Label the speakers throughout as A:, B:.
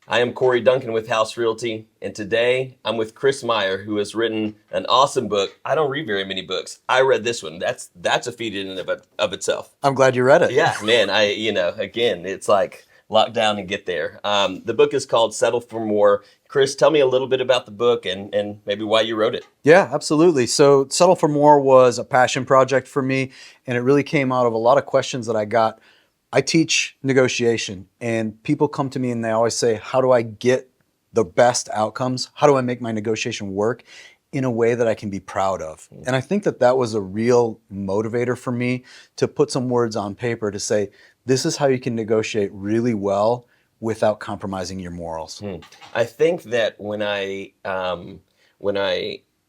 A: I am Cory Duncan with Haus Realty, and today I'm with Chris Meyer, who has written an awesome book. I don't read very many books. I read this one. That's a feat in and of itself.
B: I'm glad you read it.
A: Yeah, man. Again, it's like lock down and get there. The book is called Settle for More. Chris, tell me a little bit about the book and maybe why you wrote it.
B: Yeah, absolutely. So Settle for More was a passion project for me, and it really came out of a lot of questions that I got. I teach negotiation, and people come to me and they always say, how do I get the best outcomes? How do I make my negotiation work in a way that I can be proud of? And I think that that was a real motivator for me to put some words on paper to say, this is how you can negotiate really well without compromising your morals.
A: I think that when I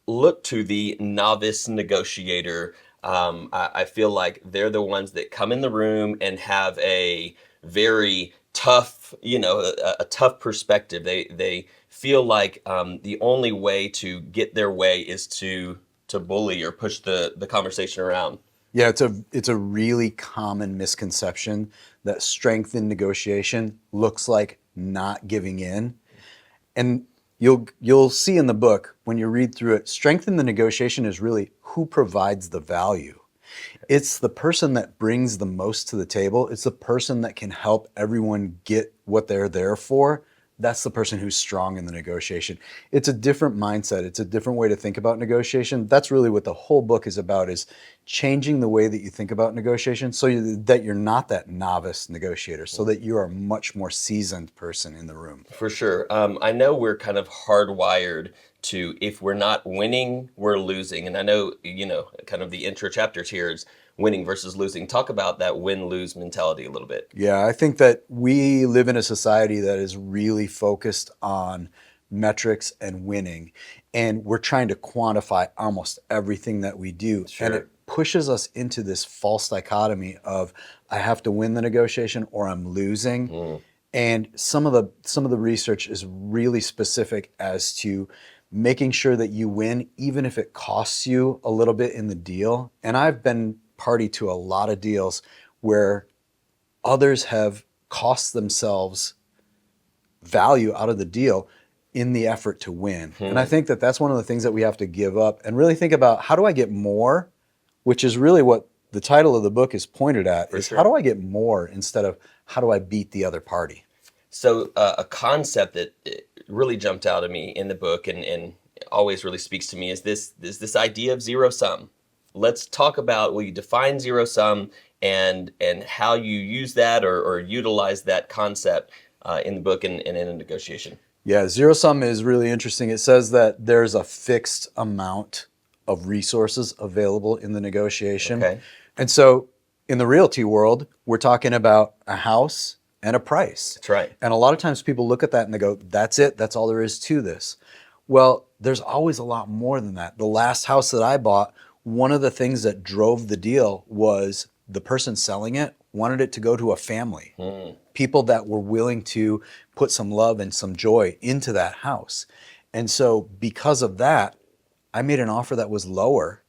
A: look to the novice negotiator, I feel like they're the ones that come in the room and have a very tough, a tough perspective. They feel like the only way to get their way is to bully or push the conversation around.
B: Yeah, it's a really common misconception that strength in negotiation looks like not giving in. And you'll see in the book when you read through it, strength in the negotiation is really who provides the value. It's the person that brings the most to the table. It's the person that can help everyone get what they're there for. That's the person who's strong in the negotiation. It's a different mindset. It's a different way to think about negotiation. That's really what the whole book is about, is changing the way that you think about negotiation so that you're not that novice negotiator, so that you are a much more seasoned person in the room.
A: For sure. I know we're kind of hardwired to, if we're not winning, we're losing. And I know, kind of the intro chapters here is winning versus losing. Talk about that win-lose mentality a little bit.
B: Yeah, I think that we live in a society that is really focused on metrics and winning, and we're trying to quantify almost everything that we do.
A: Sure.
B: And it pushes us into this false dichotomy of I have to win the negotiation or I'm losing. And some of the research is really specific as to making sure that you win even if it costs you a little bit in the deal. And I've been party to a lot of deals where others have cost themselves value out of the deal in the effort to win. And I think that that's one of the things that we have to give up and really think about, how do I get more, which is really what the title of the book is pointed at,
A: For
B: is
A: sure.
B: how do I get more instead of how do I beat the other party?
A: So a concept that really jumped out at me in the book and always really speaks to me is this idea of zero sum. Let's talk about, will you define zero sum and how you use that or utilize that concept in the book and in a negotiation.
B: Yeah, zero sum is really interesting. It says that there's a fixed amount of resources available in the negotiation.
A: Okay.
B: And so in the realty world, we're talking about a house and a price.
A: That's right.
B: And a lot of times people look at that and they go, that's it, that's all there is to this. Well, there's always a lot more than that. The last house that I bought, one of the things that drove the deal was the person selling it wanted it to go to a family. People that were willing to put some love and some joy into that house. And so because of that, I made an offer that was lower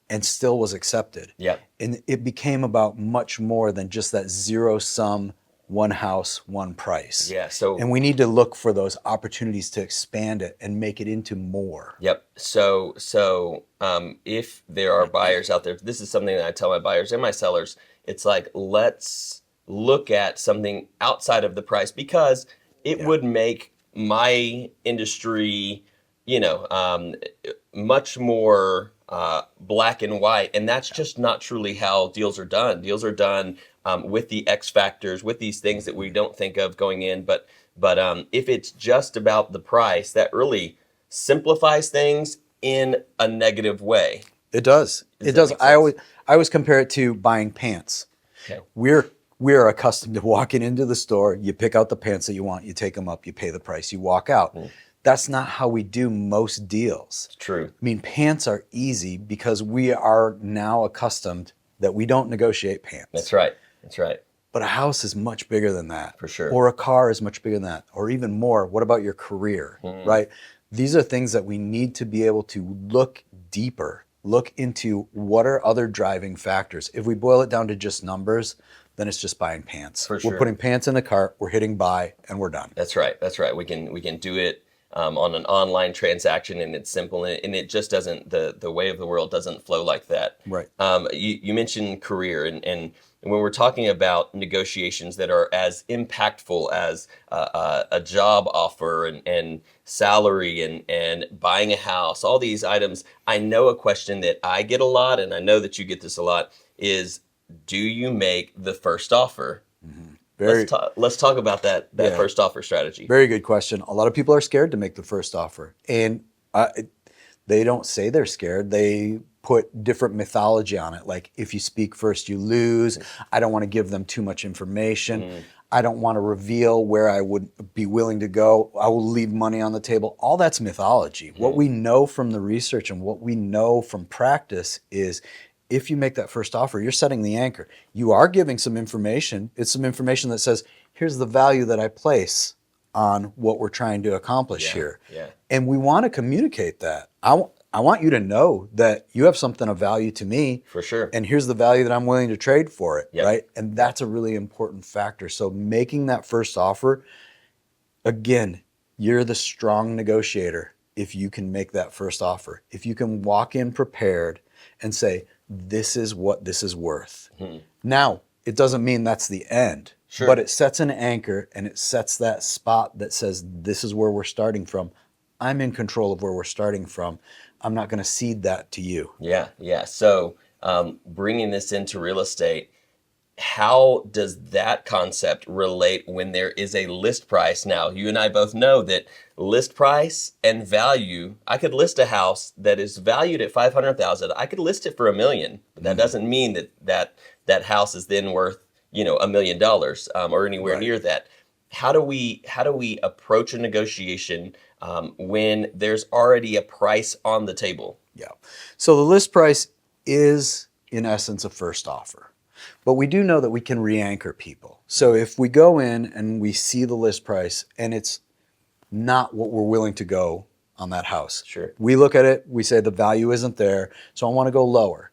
B: and still was accepted.
A: Yeah.
B: And it became about much more than just that zero sum, one house, one price.
A: Yeah. So
B: And we need to look for those opportunities to expand it and make it into more.
A: Yep. So if there are buyers out there, this is something that I tell my buyers and my sellers. It's like, let's look at something outside of the price, because it would make my industry, much more black and white. And that's just not truly how deals are done. Deals are done with the X factors, with these things that we don't think of going in. But if it's just about the price, that really simplifies things in a negative way.
B: It does. It does. I always compare it to buying pants.
A: Okay.
B: We're accustomed to walking into the store, you pick out the pants that you want, you take them up, you pay the price, you walk out. That's not how we do most deals.
A: It's true.
B: I mean, pants are easy because we are now accustomed that we don't negotiate pants.
A: That's right. That's right.
B: But a house is much bigger than that.
A: For sure.
B: Or a car is much bigger than that. Or even more, what about your career, right? These are things that we need to be able to look deeper, look into what are other driving factors. If we boil it down to just numbers, then it's just buying pants.
A: For
B: We're
A: sure.
B: putting pants in the cart, we're hitting buy, and we're done.
A: That's right. That's right. We can do it on an online transaction, and it's simple, and it just doesn't the way of the world doesn't flow like that.
B: Right.
A: You mentioned career, and when we're talking about negotiations that are as impactful as a job offer and salary and buying a house, all these items, I know a question that I get a lot, and I know that you get this a lot, is do you make the first offer?
B: Very,
A: Let's talk about that
B: Yeah.
A: first offer strategy.
B: very good question. A lot of people are scared to make the first offer, and they don't say they're scared. They put different mythology on it. Like, if you speak first, you lose. I don't want to give them too much information. I don't want to reveal where I would be willing to go. I will leave money on the table. All that's mythology. What we know from the research and what we know from practice is, if you make that first offer, you're setting the anchor. You are giving some information. It's some information that says, here's the value that I place on what we're trying to accomplish here.
A: Yeah.
B: And we want to communicate that. I want you to know that you have something of value to me.
A: For sure.
B: And here's the value that I'm willing to trade for it,
A: Yep.
B: right? And that's a really important factor. So making that first offer, again, you're the strong negotiator if you can make that first offer. If you can walk in prepared and say, this is what this is worth. Now, it doesn't mean that's the end,
A: Sure.
B: but it sets an anchor and it sets that spot that says, this is where we're starting from. I'm in control of where we're starting from. I'm not going to cede that to you.
A: Yeah. So bringing this into real estate, how does that concept relate when there is a list price? Now, you and I both know that list price and value, I could list a house that is valued at $500,000. I could list it for $1 million, but that doesn't mean that house is then worth, $1 million or anywhere
B: Right.
A: near that. How do we approach a negotiation when there's already a price on the table?
B: Yeah. So the list price is, in essence, a first offer. But we do know that we can re-anchor people. So if we go in and we see the list price and it's not what we're willing to go on that house.
A: Sure.
B: We look at it, we say the value isn't there, so I want to go lower.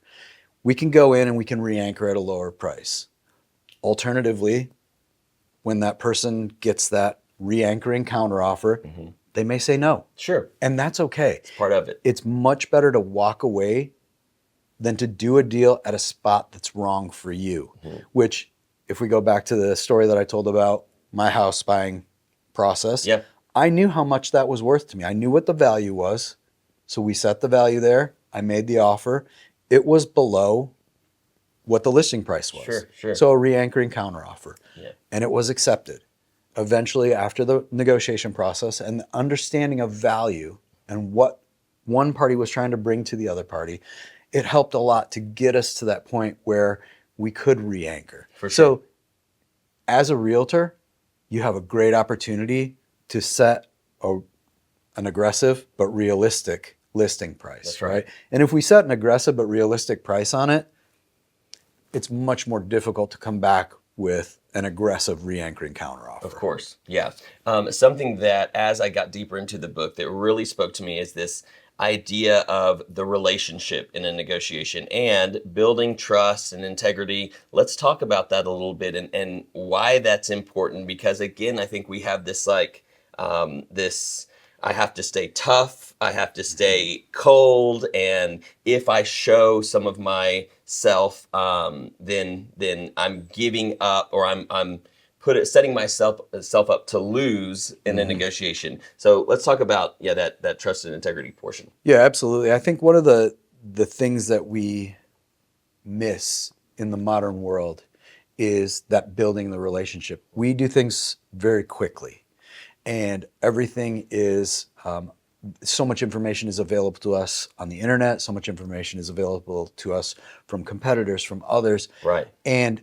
B: We can go in and we can re-anchor at a lower price. Alternatively, when that person gets that re-anchoring counteroffer, they may say no.
A: Sure.
B: And that's okay.
A: It's part of it.
B: It's much better to walk away than to do a deal at a spot that's wrong for you. Which, if we go back to the story that I told about my house buying process,
A: Yeah.
B: I knew how much that was worth to me. I knew what the value was. So we set the value there. I made the offer. It was below what the listing price was.
A: Sure.
B: So a re-anchoring counteroffer.
A: Yeah.
B: And it was accepted. Eventually, after the negotiation process and the understanding of value and what one party was trying to bring to the other party, it helped a lot to get us to that point where we could re-anchor.
A: For sure.
B: So as a realtor, you have a great opportunity to set an aggressive but realistic listing price.
A: That's right.
B: And if we set an aggressive but realistic price on it, it's much more difficult to come back with an aggressive re-anchoring counteroffer.
A: Of course, yeah. Something that, as I got deeper into the book, that really spoke to me is this idea of the relationship in a negotiation and building trust and integrity. Let's talk about that a little bit and why that's important, because again, I think we have this this I have to stay tough, I have to stay cold, and if I show some of myself, then I'm giving up, or I'm setting myself up to lose in a negotiation. So let's talk about that trust and integrity portion.
B: Yeah, absolutely. I think one of the things that we miss in the modern world is that building the relationship. We do things very quickly, and everything is so much information is available to us on the internet. So much information is available to us from competitors, from others,
A: Right.
B: and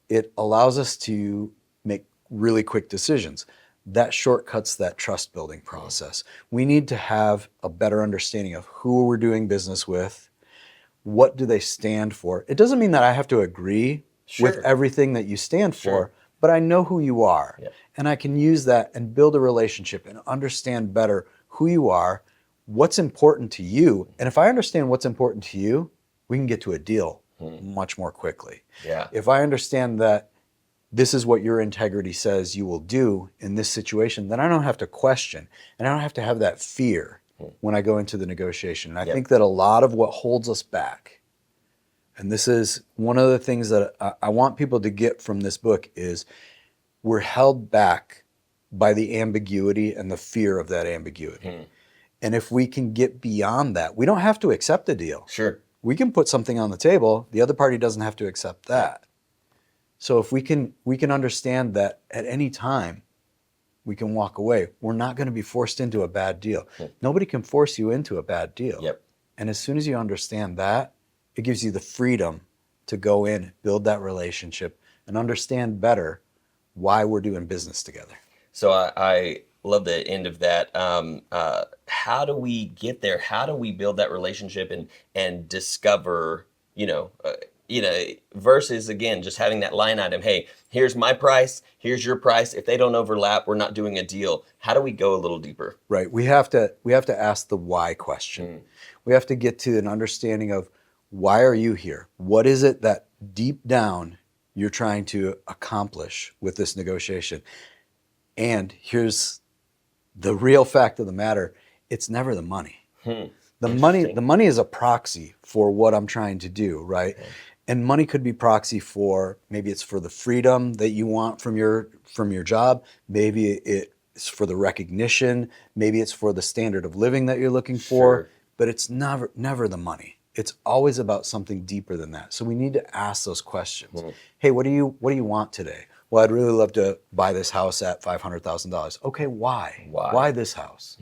B: it allows us to make really quick decisions. That shortcuts that trust building process. We need to have a better understanding of who we're doing business with. What do they stand for? It doesn't mean that I have to agree with everything that you stand for, but I know who you are.
A: Yeah.
B: And I can use that and build a relationship and understand better who you are, what's important to you. And if I understand what's important to you, we can get to a deal much more quickly.
A: Yeah.
B: If I understand that this is what your integrity says you will do in this situation, then I don't have to question, and I don't have to have that fear when I go into the negotiation. And I think that a lot of what holds us back, and this is one of the things that I want people to get from this book, is we're held back by the ambiguity and the fear of that ambiguity. And if we can get beyond that, we don't have to accept a deal.
A: Sure.
B: We can put something on the table. The other party doesn't have to accept that. So if we can understand that at any time we can walk away, we're not going to be forced into a bad deal. Nobody can force you into a bad deal.
A: Yep.
B: And as soon as you understand that, it gives you the freedom to go in, build that relationship, and understand better why we're doing business together.
A: So I love the end of that. How do we get there? How do we build that relationship and discover, versus, again, just having that line item, hey, here's my price, here's your price. If they don't overlap, we're not doing a deal. How do we go a little deeper?
B: Right. We have to ask the why question. We have to get to an understanding of, why are you here? What is it that deep down you're trying to accomplish with this negotiation? And here's the real fact of the matter. It's never the money. The money is a proxy for what I'm trying to do, right? And money could be proxy for, maybe it's for the freedom that you want from your job. Maybe it's for the recognition. Maybe it's for the standard of living that you're looking for.
A: Sure.
B: But it's never the money. It's always about something deeper than that. So we need to ask those questions. Hey, what do you want today? Well, I'd really love to buy this house at $500,000. Okay, why? Why this house?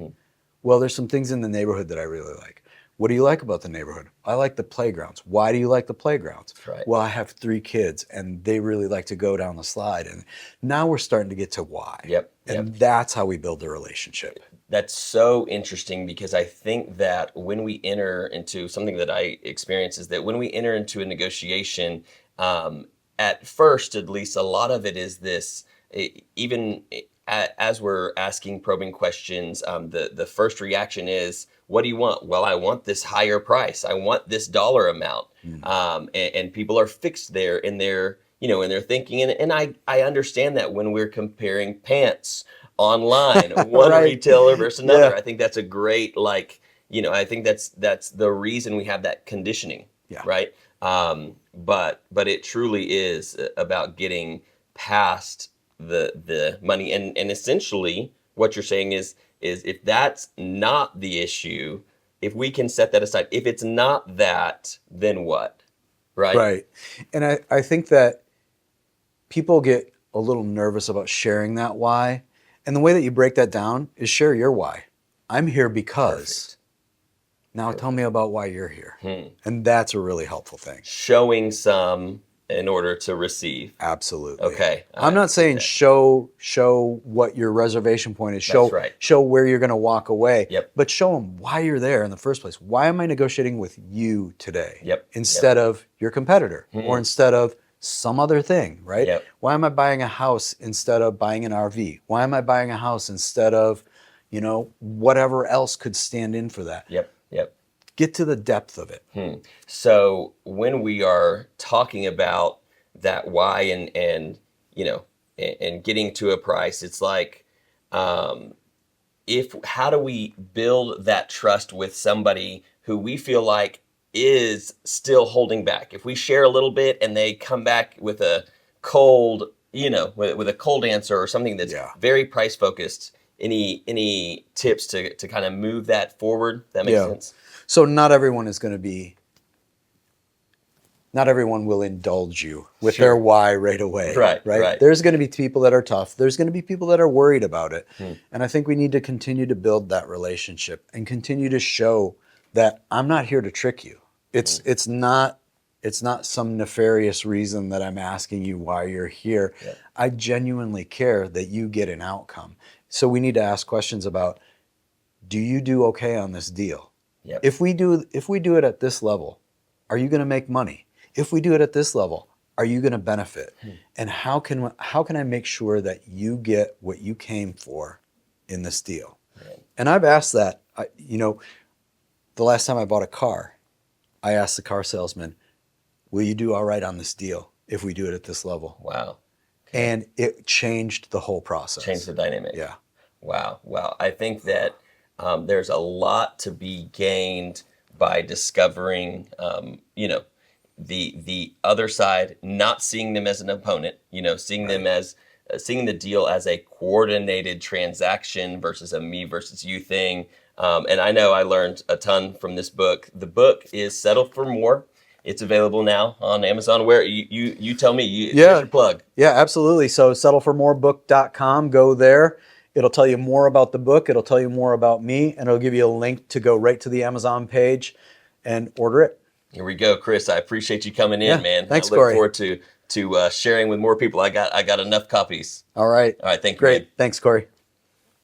B: Well, there's some things in the neighborhood that I really like. What do you like about the neighborhood? I like the playgrounds. Why do you like the playgrounds?
A: Right.
B: Well, I have 3 kids and they really like to go down the slide. And now we're starting to get to why. And that's how we build a relationship.
A: That's so interesting, because I think that when we enter into something that I experience is that when we enter into a negotiation, at first, at least, a lot of it is this, even as we're asking probing questions, the first reaction is, what do you want? Well, I want this higher price. I want this dollar amount. And people are fixed there in their, in their thinking. And I understand that when we're comparing pants online, one retailer versus another. I think that's a great, I think that's the reason we have that conditioning, right? But it truly is about getting past the money, and essentially what you're saying is if that's not the issue, if we can set that aside, if it's not that, then what? Right.
B: And I think that people get a little nervous about sharing that why. And the way that you break that down is share your why. I'm here because. Perfect. Now tell me about why you're here. And that's a really helpful thing.
A: Showing some in order to receive.
B: Absolutely.
A: Okay.
B: I'm not saying show what your reservation point is. Show where you're going to walk away. But show them why you're there in the first place. Why am I negotiating with you today? Instead of your competitor or instead of some other thing, right? Why am I buying a house instead of buying an RV? Why am I buying a house instead of, whatever else could stand in for that? Get to the depth of it.
A: So when we are talking about that why and getting to a price, it's like, how do we build that trust with somebody who we feel like is still holding back? If we share a little bit and they come back with a cold, with a cold answer or something that's very price focused, any tips to kind of move that forward? That makes sense.
B: So not everyone will indulge you with their why right away. Right. There's going to be people that are tough. There's going to be people that are worried about it. And I think we need to continue to build that relationship and continue to show that I'm not here to trick you. It's not some nefarious reason that I'm asking you why you're here. I genuinely care that you get an outcome. So we need to ask questions about, do you do okay on this deal? If we do it at this level, are you going to make money? If we do it at this level, are you going to benefit? And how can I make sure that you get what you came for in this deal? And I've asked that. The last time I bought a car, I asked the car salesman, will you do all right on this deal if we do it at this level?
A: Wow.
B: And it changed the whole process.
A: Change the dynamic.
B: Yeah.
A: Wow. Wow. I think that there's a lot to be gained by discovering, the other side, not seeing them as an opponent, seeing them as seeing the deal as a coordinated transaction versus a me versus you thing. And I know I learned a ton from this book. The book is Settle for More. It's available now on Amazon. Where you tell me, here's your plug.
B: Yeah, absolutely. So settleformorebook.com, go there. It'll tell you more about the book. It'll tell you more about me, and it'll give you a link to go right to the Amazon page and order it.
A: Here we go, Chris. I appreciate you coming in, man.
B: Thanks,
A: I look
B: Cory.
A: forward to sharing with more people. I got enough copies.
B: All right.
A: All right. Thank you.
B: Great.
A: Man.
B: Thanks, Cory.